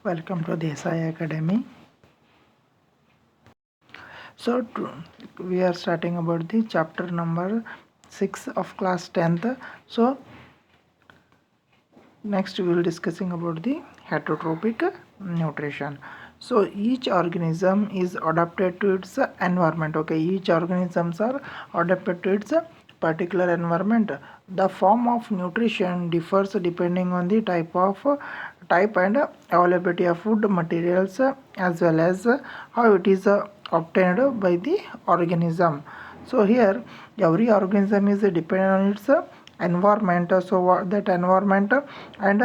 Welcome to the SI Academy. So we are starting about the chapter number 6 of class 10th. So next we will discussing about the heterotrophic nutrition. So each organism is adapted to its environment. Okay, each organisms are adapted to its particular environment. The form of nutrition differs depending on the type and availability of food materials, as well as how it is obtained by the organism. So here every organism is dependent on its environment. So what that environment and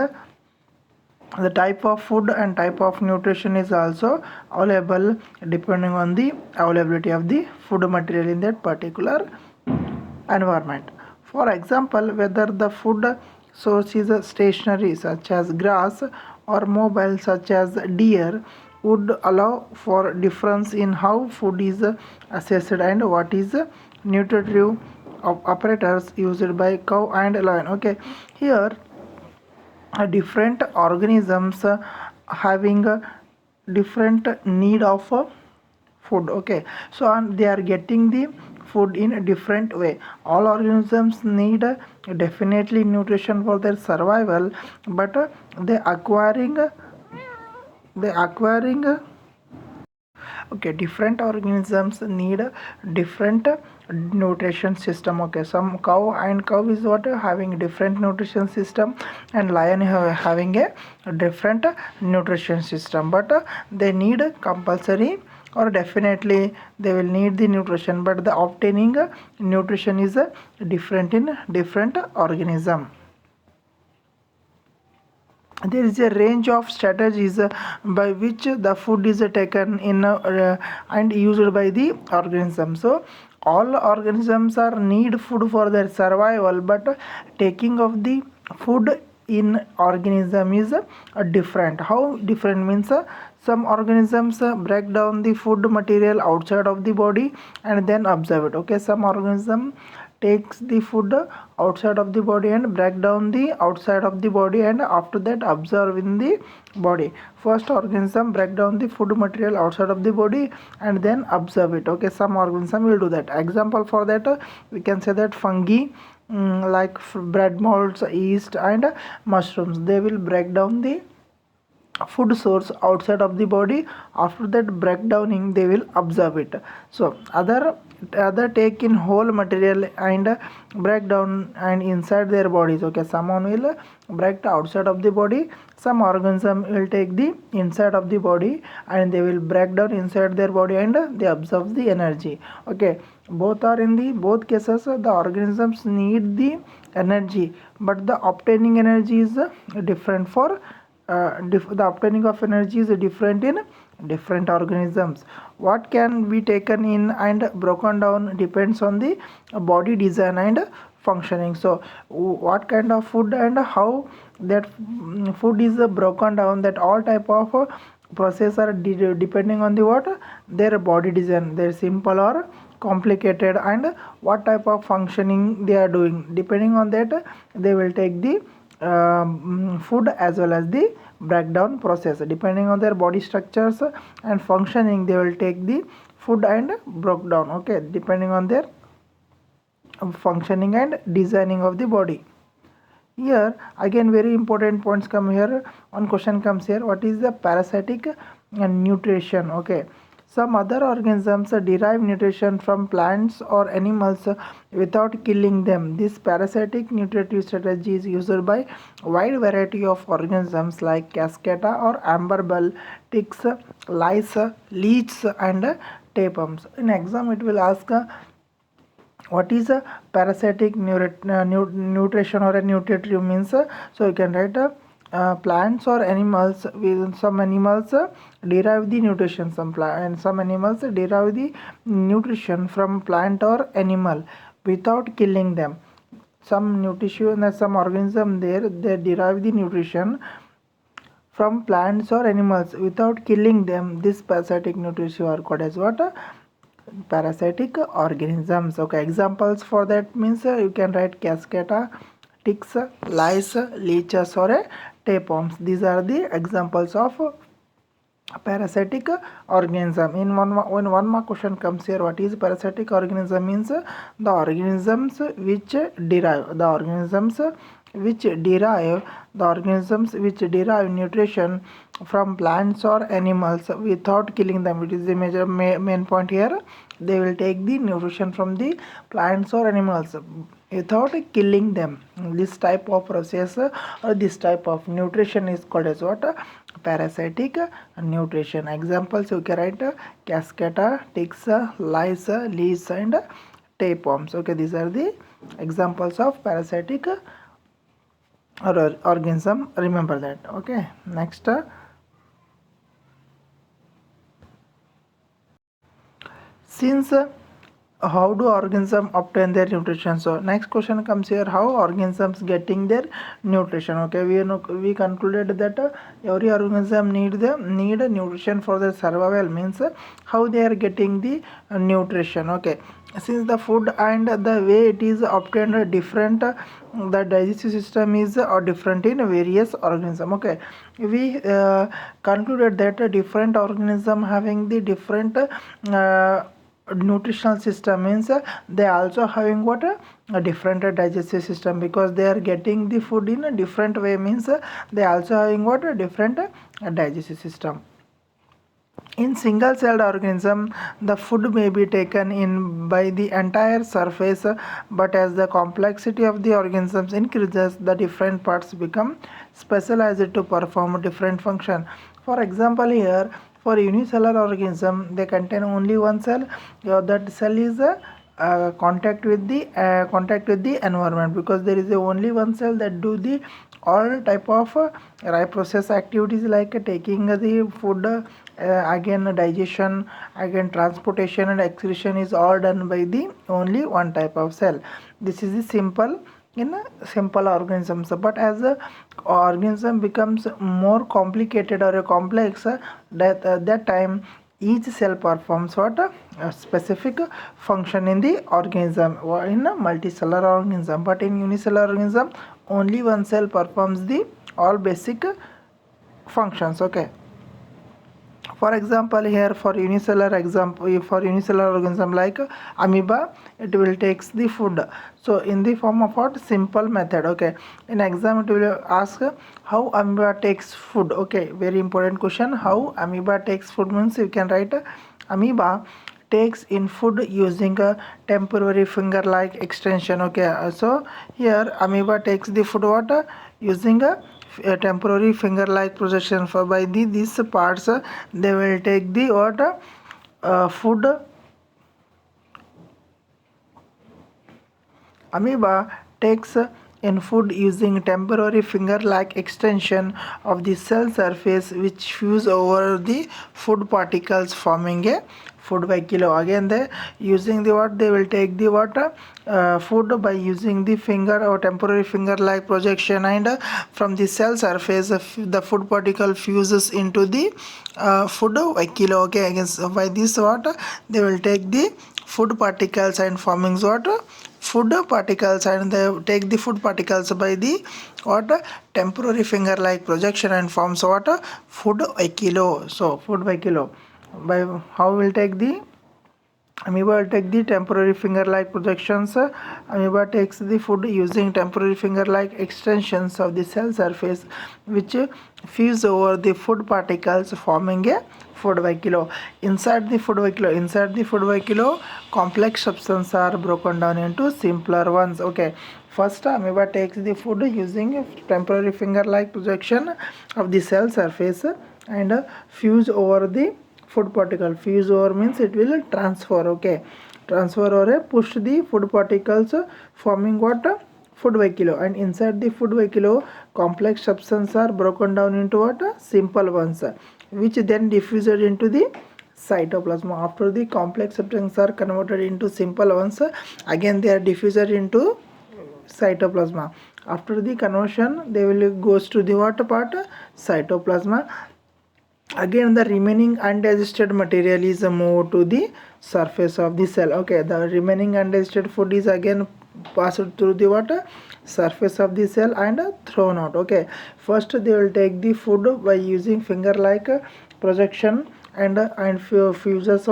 the type of food and type of nutrition is also available depending on the availability of the food material in that particular environment. For example, whether the food source is stationary such as grass or mobile such as deer would allow for difference in how food is assessed and what is nutritive apparatus used by cow and lion. Okay, here different organisms having a different need of food. Okay, so and they are getting the food in a different way. All organisms need definitely nutrition for their survival, but they acquiring okay, different organisms need different nutrition system. Okay, some cow is what having different nutrition system, and lion having a different nutrition system, but they need compulsory or definitely they will need the nutrition, but the obtaining nutrition is different in different organism. There is a range of strategies by which the food is taken in and used by the organism. So all organisms are need food for their survival, but taking of the food in organism is different. How different means some organisms break down the food material outside of the body and then observe it. Okay, some organism takes the food outside of the body and break down the outside of the body, and after that observe in the body. First organism break down the food material outside of the body and then observe it. Okay, some organism will do that. Example for that we can say that fungi, like bread molds, yeast and mushrooms, they will break down the food source outside of the body. After that breakdowning they will observe it. So other take in whole material and break down and inside their bodies. Okay, someone will break the outside of the body, some organism will take the inside of the body and they will break down inside their body and they observe the energy. Okay, both are in the both cases the organisms need the energy, but the obtaining energy is different for the obtaining of energy is different in different organisms. What can be taken in and broken down depends on the body design and functioning. So what kind of food and how that food is broken down, that all type of process are depending on the what their body design, their simple or complicated, and what type of functioning they are doing. Depending on that they will take the food as well as the breakdown process. Depending on their body structures and functioning they will take the food and broke down. Okay, depending on their functioning and designing of the body. Here again very important points come here. One question comes here, what is the parasitic nutrition? Okay, some other organisms derive nutrition from plants or animals without killing them. This parasitic nutritive strategy is used by wide variety of organisms like cascata or amberbell, ticks, lice, leeches and tapeworms. In exam it will ask what is a parasitic nutrition or a nutritive means. So you can write plants or animals. With some animals derive the nutrition, and some animals derive the nutrition from plant or animal without killing them. Some nutrition, some organism there they derive the nutrition from plants or animals without killing them. This parasitic nutrition are called as what? Parasitic organisms. Okay, examples for that means you can write cascata, ticks, lice, leeches or tapeworms. These are the examples of parasitic organism. In when one more question comes here, what is parasitic organism? Means the organisms which derive nutrition from plants or animals without killing them. It is the major main point here. They will take the nutrition from the plants or animals without killing them. This type of process or this type of nutrition is called as what? Parasitic nutrition. Examples you can write cascata, ticks, lice, leaves and tapeworms. Okay, these are the examples of parasitic organism. Remember that. Okay, next. Since how do organisms obtain their nutrition? So next question comes here, how organisms getting their nutrition? Okay, we concluded that every organism need nutrition for their survival. Means how they are getting the nutrition. Okay, since the food and the way it is obtained are different, the digestive system is different in various organisms. Okay, we concluded that different organism having the different nutritional system. Means they also having what a different digestive system, because they are getting the food in a different way. Means they also having what a different digestive system. In single celled organism, the food may be taken in by the entire surface, but as the complexity of the organisms increases, the different parts become specialized to perform different function. For example, here for unicellular organism, they contain only one cell. That cell is contact with the environment, because there is only one cell that do the all type of process activities, like taking the food, again digestion, again transportation and excretion is all done by the only one type of cell. This is the simple in simple organisms. But as the organism becomes more complicated or a complex, that time each cell performs what a specific function in the organism, or in a multicellular organism. But in unicellular organism, only one cell performs the all basic functions. Okay, for example, here for unicellular organism like amoeba, it will takes the food, so in the form of what simple method. Okay, in exam it will ask how amoeba takes food. Okay, very important question. How amoeba takes food means you can write amoeba takes in food using a temporary finger like extension. Okay, so here amoeba takes the food what using a temporary finger like projection. For by these parts they will take the what food. Amoeba takes in food using temporary finger-like extension of the cell surface, which fuse over the food particles, forming a food by kilo. Again, they using the what, they will take the what food by using the finger or temporary finger-like projection, and from the cell surface, the food particle fuses into the food by kilo. Okay, again, so by this what they will take the food particles and forming what food particles, and they take the food particles by the what temporary finger like projection and forms what food by kilo. So food by kilo, by how will take the amoeba will take the temporary finger like projections. Amoeba takes the food using temporary finger like extensions of the cell surface, which fuse over the food particles, forming a food by kilo. Inside the food by kilo, complex substances are broken down into simpler ones. Okay, first amoeba takes the food using a temporary finger like projection of the cell surface, and fuse over the food particle. Fuse over means it will transfer. Okay, transfer or push the food particles, forming what food by kilo. And inside the food by kilo, complex substances are broken down into what simple ones, which then diffused into the cytoplasm. After the complex substances are converted into simple ones, again they are diffused into cytoplasm. After the conversion, they will goes to the what part cytoplasm. Again the remaining undigested material is moved to the surface of the cell. Okay, the remaining undigested food is again passed through the water surface of the cell and thrown out. Okay, first they will take the food by using finger like projection and fuses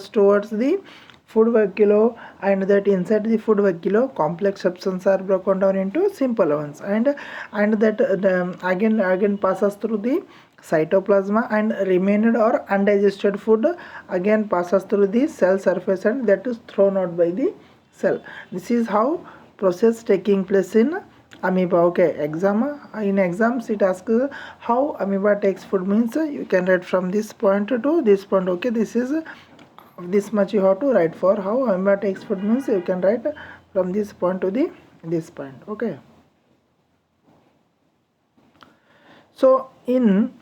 towards the food vacuole, and that inside the food vacuole complex substances are broken down into simple ones, and that again passes through the cytoplasma, and remained or undigested food again passes through the cell surface, and that is thrown out by the cell. This is how process taking place in amoeba. Okay, in exams it asks how amoeba takes food, means you can write from this point to this point. Okay, this is this much you have to write. For how amoeba takes food means you can write from this point to the this point. Okay, so in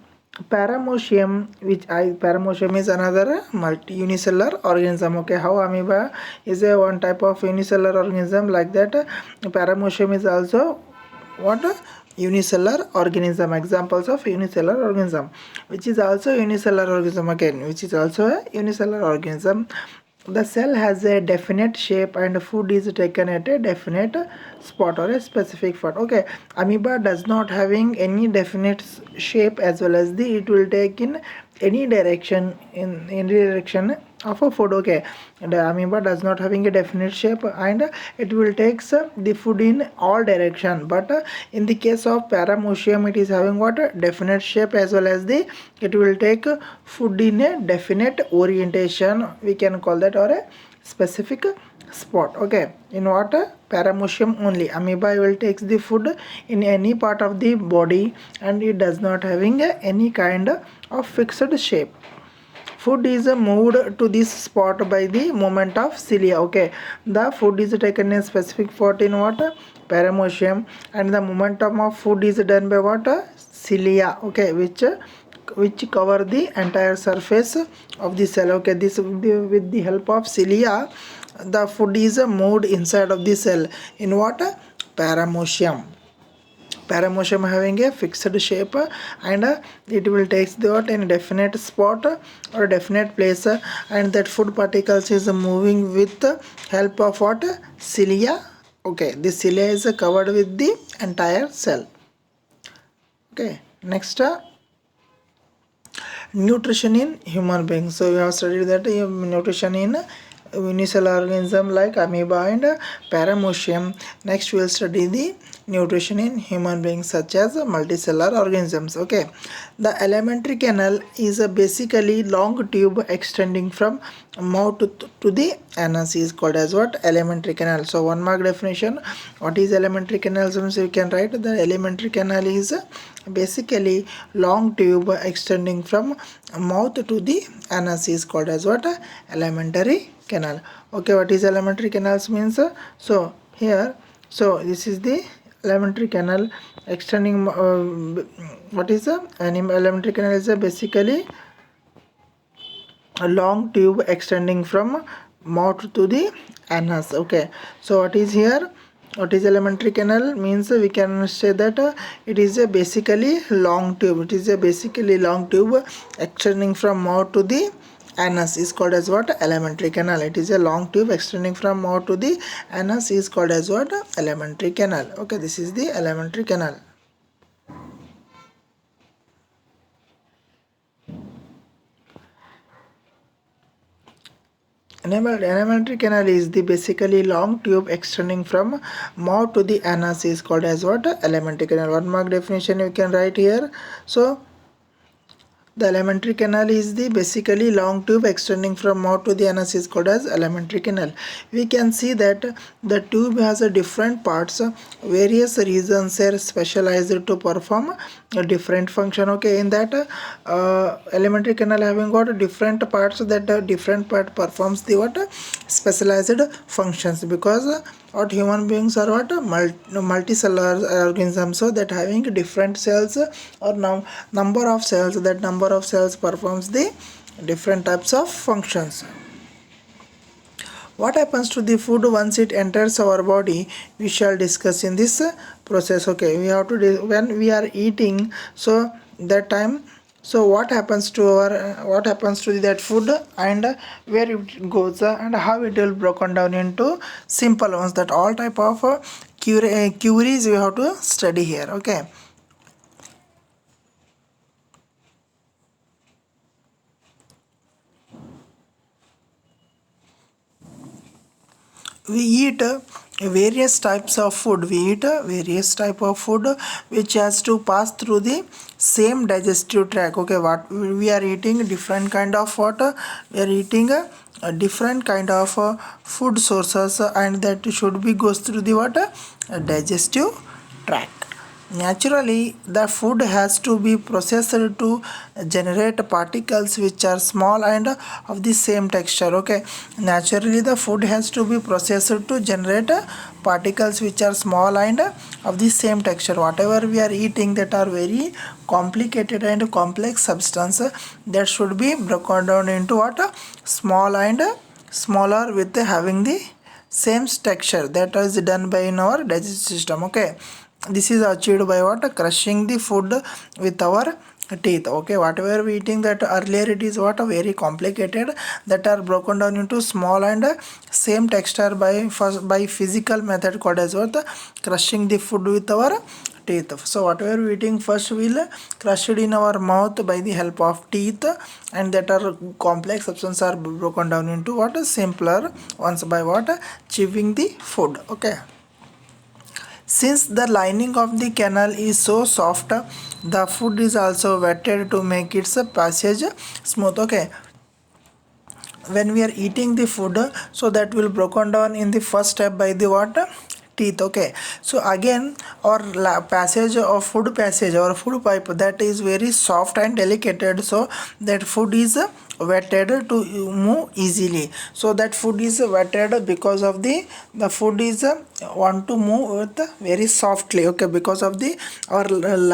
Paramusium, Paramusium is another unicellular organism. Okay, how amoeba is a one type of unicellular organism, like that Paramusium is also what unicellular organism. Examples of unicellular organism, which is also unicellular organism, again which is also a unicellular organism. The cell has a definite shape and food is taken at a definite spot or a specific spot. Okay, amoeba does not having any definite shape, as well as the it will take in any direction, in any direction of a food. Okay, and the amoeba does not having a definite shape, and it will takes the food in all direction. But in the case of Paramusium, it is having what definite shape, as well as the it will take food in a definite orientation, we can call that, or a specific spot. Okay, in what Paramusium only amoeba will takes the food in any part of the body, and it does not having any kind of fixed shape. Food is moved to this spot by the movement of cilia. Okay, the food is taken in a specific spot in what Paramusium, and the momentum of food is done by what cilia. Okay, which cover the entire surface of the cell. Okay, this with the help of cilia, the food is moved inside of the cell in what Paramusium. Paramusium having a fixed shape, and it will take the in a definite spot or a definite place, and that food particles is moving with the help of what cilia. Okay, this cilia is covered with the entire cell. Okay, next nutrition in human beings. So we have studied that nutrition in unicellular organism like amoeba and Paramusium. Next we will study the nutrition in human beings such as multicellular organisms. Okay, the alimentary canal is a basically long tube extending from mouth to the anus is called as what alimentary canal. So 1 mark definition, what is alimentary canal? So you can write the alimentary canal is basically long tube extending from mouth to the anus is called as what alimentary canal. Okay, what is alimentary canals means? So here, so this is the alimentary canal extending. What is a alimentary canal? Is basically a long tube extending from mouth to the anus. Okay, so what is here? What is alimentary canal means? We can say that it is a basically long tube. It is a basically long tube extending from mouth to the anus is called as what alimentary canal. It is a long tube extending from mouth to the anus is called as what alimentary canal. Okay, this is the alimentary canal. Alimentary canal is the basically long tube extending from mouth to the anus is called as what alimentary canal. 1 mark definition you can write here. So the alimentary canal is the basically long tube extending from mouth to the anus is called as alimentary canal. We can see that the tube has a different parts. Various regions are specialized to perform a different function. Okay, in that alimentary canal having got different parts, that different part performs the what specialized functions, because what human beings are what multicellular organisms, so that having different cells or now number of cells, that number of cells performs the different types of functions. What happens to the food once it enters our body, we shall discuss in this process. Okay, we have to when we are eating, so that time, so what happens to our what happens to that food, and where it goes, and how it will broken down into simple ones, that all type of queries we have to study here. Okay, we eat various types of food. We eat various type of food which has to pass through the same digestive tract. Okay, what we are eating different kind of water, we are eating a different kind of food sources, and that should be goes through the water digestive tract. Naturally, the food has to be processed to generate particles which are small and of the same texture. Okay, naturally, the food has to be processed to generate particles which are small and of the same texture. Whatever we are eating that are very complicated and complex substance, that should be broken down into what small and smaller with having the same texture. That is done by in our digestive system. Okay, this is achieved by what crushing the food with our teeth. Okay, whatever we eating that earlier it is what very complicated, that are broken down into small and same texture by first by physical method called as what crushing the food with our teeth. So whatever we eating first will crush it in our mouth by the help of teeth, and that are complex substances are broken down into what simpler ones by what chewing the food. Okay, since the lining of the canal is so soft, the food is also wetted to make its passage smooth. Okay, when we are eating the food, so that will broken down in the first step by the what teeth. Okay, so again our passage of food passage or food pipe, that is very soft and delicate, so that food is wetted to move easily. So that food is wetted because of the food is want to move with very softly. Okay, because of the our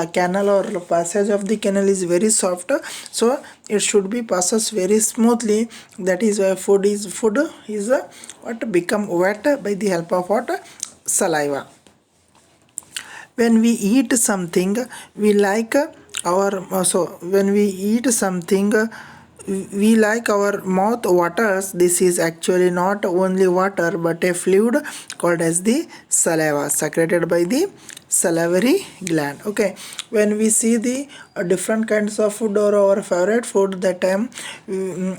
canal or passage of the canal is very soft, so it should be passes very smoothly. That is why food is what become wet by the help of what saliva. When we eat something, we like our so when we eat something, we like our mouth waters. This is actually not only water but a fluid called as the saliva, secreted by the salivary gland. Okay, when we see the different kinds of food or our favorite food, that time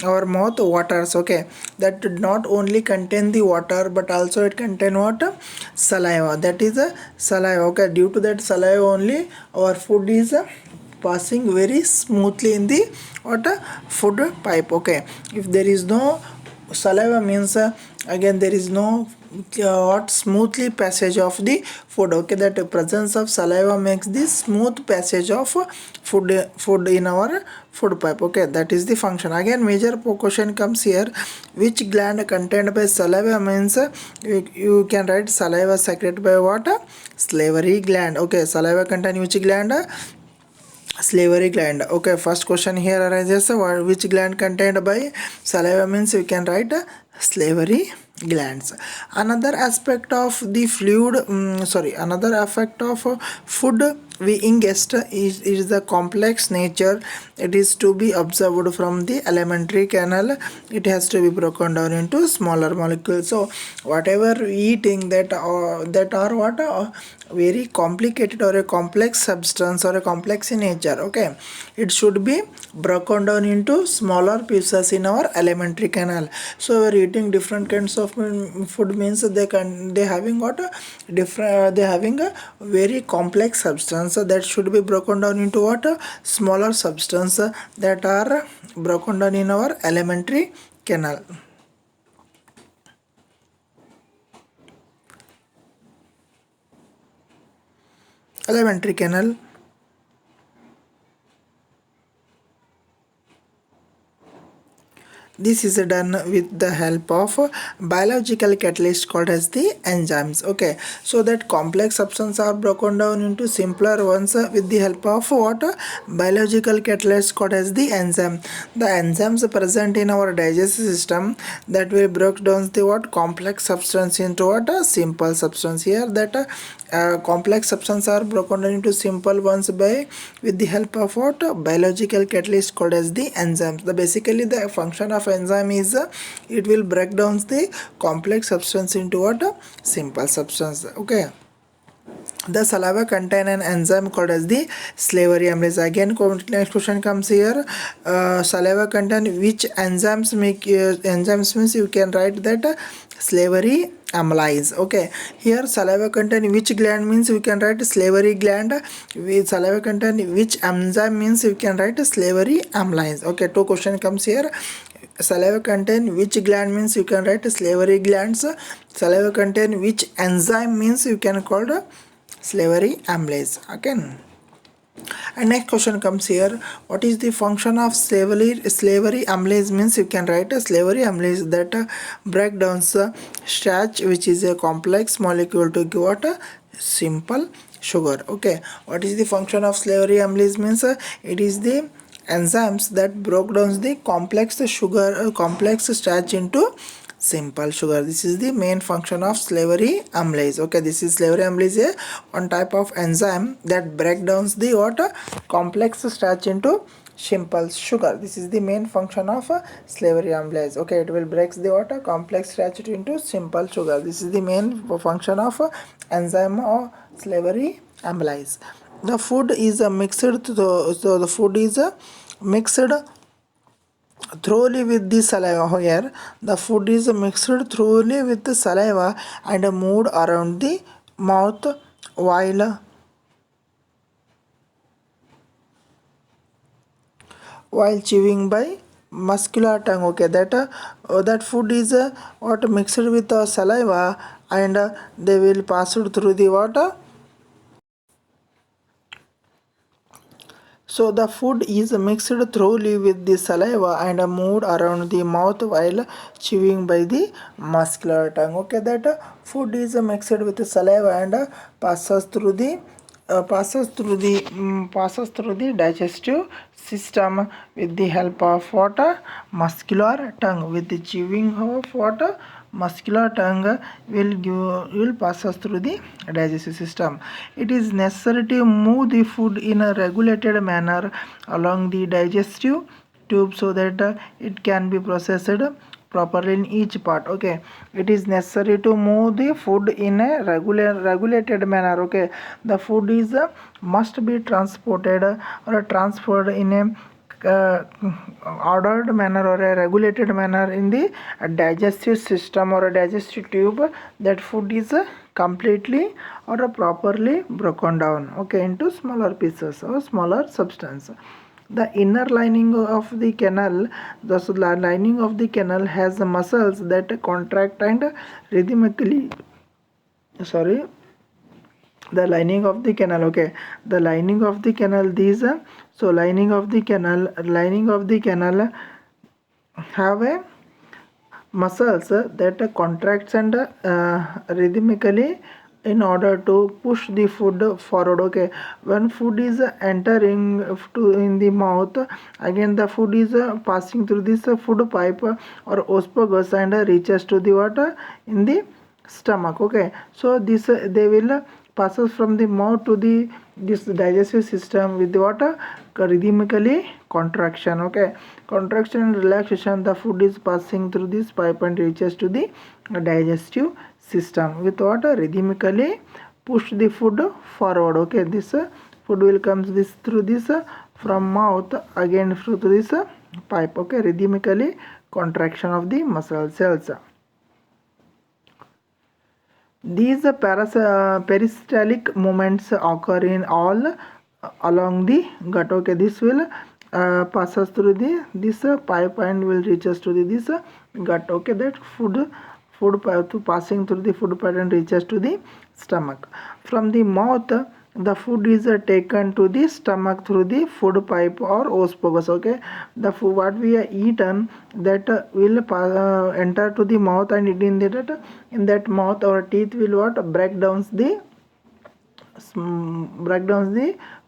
our mouth waters. Okay, that did not only contain the water but also it contain what saliva, that is a saliva. Okay, due to that saliva only our food is passing very smoothly in the what food pipe. Okay, if there is no saliva means again there is no what smoothly passage of the food. Okay, that presence of saliva makes the smooth passage of food in our food pipe. Okay, that is the function. Again major question comes here, which gland contained by saliva means you can write saliva secreted by what salivary gland. Okay, saliva contain which gland? Salivary gland. Okay, first question here arises, which gland contained by saliva means you can write salivary glands. Another aspect of the fluid another aspect of food we ingest is the complex nature. It is to be observed from the alimentary canal. It has to be broken down into smaller molecules. So whatever we eating that are what very complicated or a complex substance or a complex in nature. Okay, it should be broken down into smaller pieces in our alimentary canal. So we're eating different kinds of food means they having what a different they having a very complex substance that should be broken down into what smaller substance that are broken down in our alimentary canal. Alimentary canal. This is done with the help of biological catalyst called as the enzymes. Okay, so that complex substances are broken down into simpler ones with the help of what biological catalyst called as the enzyme. The enzymes present in our digestive system that will break down the what complex substance into what a simple substance. Here that complex substances are broken down into simple ones by with the help of what biological catalyst called as the enzymes. The basically the function of enzyme is it will break down the complex substance into what simple substance. Okay, the saliva contain an enzyme called as the salivary amylase. Again next question comes here, saliva contain which enzymes make enzymes means you can write that salivary amylase. Okay, here saliva contain which gland means we can write salivary gland. With saliva contain which enzyme means we can write salivary amylase. Okay, two question comes here. Saliva contain which gland means you can write salivary glands. Saliva contain which enzyme means you can call the salivary amylase. Okay, and next question comes here. What is the function of slavery amylase means you can write a slavery amylase that break down starch, which is a complex molecule, to give what a simple sugar. Okay, what is the function of slavery amylase means it is the enzymes that broke down the complex sugar complex starch into simple sugar. This is the main function of slavery amylase. Okay, this is slavery amylase, one type of enzyme that break down the what complex starch into simple sugar. This is the main function of slavery amylase. Okay, it will breaks the what complex starch into simple sugar. This is the main function of enzyme or slavery amylase. The food is a mixed, so the food is a mixed thoroughly with the saliva. Here the food is mixed thoroughly with the saliva and moved around the mouth while chewing by muscular tongue. Okay, that food is what mixed with saliva, and they will pass it through the water. So the food is mixed thoroughly with the saliva and moved around the mouth while chewing by the muscular tongue. Okay, that food is mixed with the saliva and passes through the digestive system with the help of water muscular tongue. With the chewing of water muscular tongue will pass us through the digestive system. It is necessary to move the food in a regulated manner along the digestive tube so that it can be processed properly in each part. Okay, it is necessary to move the food in a regulated manner. Okay, the food is must be transported or transferred in a ordered manner or a regulated manner in the digestive system or a digestive tube. That food is completely or properly broken down, okay, into smaller pieces or smaller substance. The inner lining of the canal, the lining of the canal has muscles that contract and rhythmically, sorry, the lining of the canal. Okay, the lining of the canal, these so lining of the canal have a muscles that contracts and rhythmically in order to push the food forward. Okay, when food is entering to in the mouth, again the food is passing through this food pipe or esophagus and reaches to the water in the stomach. Okay, so this they will passes from the mouth to the this digestive system with the water rhythmically contraction. Okay, contraction and relaxation, the food is passing through this pipe and reaches to the digestive system with water rhythmically push the food forward. Okay, this food will comes this through this from mouth again through this pipe. Okay, rhythmically contraction of the muscle cells. These peristaltic movements occur in all along the gut. Okay, this will passes through the this pipe and will reaches to the this gut. Okay, that food pipe to passing through the food pipe and reaches to the stomach. From the mouth, the food is taken to the stomach through the food pipe or esophagus. Okay, the food what we are eaten that will enter to the mouth, and in that mouth our teeth will what break down the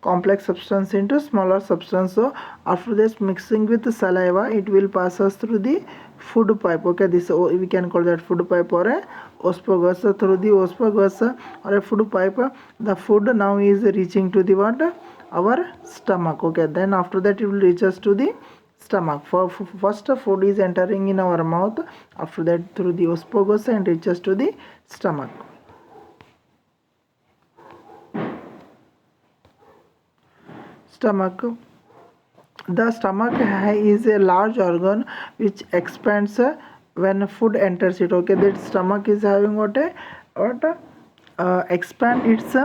complex substance into smaller substance. So after this mixing with the saliva, it will pass us through the food pipe. Okay, this we can call that food pipe or a esophagus. So through the esophagus or a food pipe, the food now is reaching to the what our stomach. Okay, then after that it will reach us to the stomach. First food is entering in our mouth, after that through the esophagus and reaches to the stomach. Stomach. The stomach is a large organ which expands when food enters it, okay, that stomach is having what expand its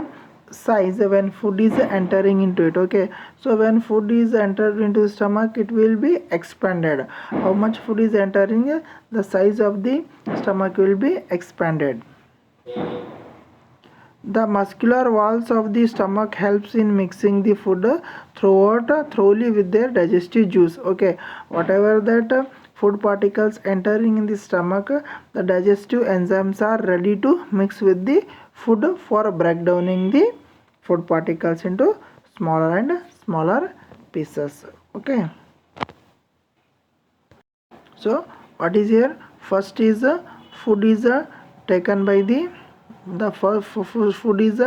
size when food is entering into it, okay. So when food is entered into the stomach, it will be expanded. How much food is entering, the size of the stomach will be expanded. The muscular walls of the stomach helps in mixing the food thoroughly with their digestive juice, okay. Whatever that food particles entering in the stomach, the digestive enzymes are ready to mix with the food for breakdowning the food particles into smaller and smaller pieces, okay. So what is here, first is food is taken by the food is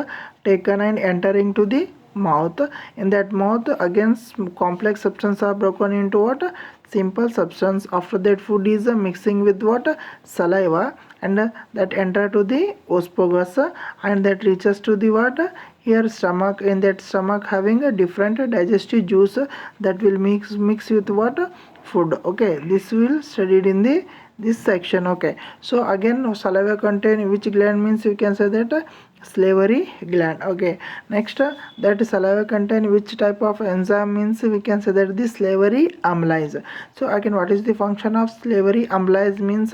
taken and entering to the mouth. In that mouth, again complex substance are broken into what, simple substance. After that, food is mixing with what, saliva, and that enter to the esophagus, and that reaches to the what, here stomach. In that stomach having a different digestive juice that will mix with what, food, okay. This will studied in the this section, okay. So again, saliva contain which gland, means you can say that salivary gland, okay. Next, that saliva contain which type of enzyme, means we can say that the salivary amylase. So again, what is the function of salivary amylase, means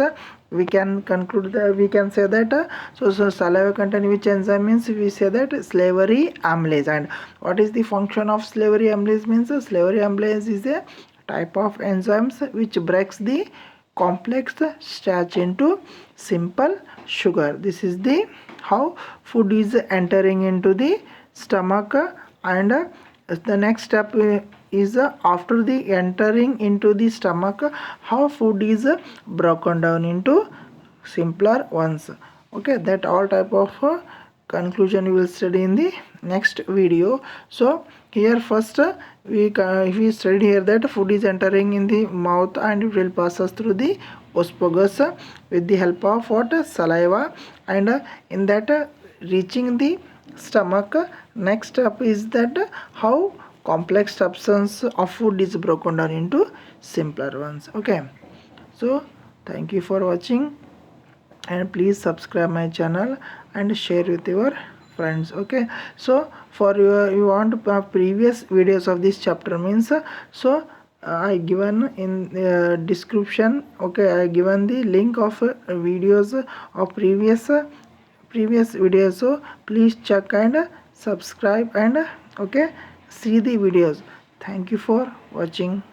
we can conclude that, we can say that so saliva contain which enzyme, means we say that salivary amylase. And what is the function of salivary amylase, means salivary amylase is a type of enzymes which breaks the complex starch into simple sugar. This is the how food is entering into the stomach. And the next step is after the entering into the stomach, how food is broken down into simpler ones, okay. That all type of conclusion we will study in the next video. So here first we study here that food is entering in the mouth and it will pass us through the esophagus with the help of what, saliva, and in that reaching the stomach. Next step is that how complex substance of food is broken down into simpler ones, okay. So thank you for watching, and please subscribe my channel and share with your friends, okay. So for you want previous videos of this chapter, means so I given in description, okay, I given the link of videos of previous videos. So please check and subscribe and okay, see the videos. Thank you for watching.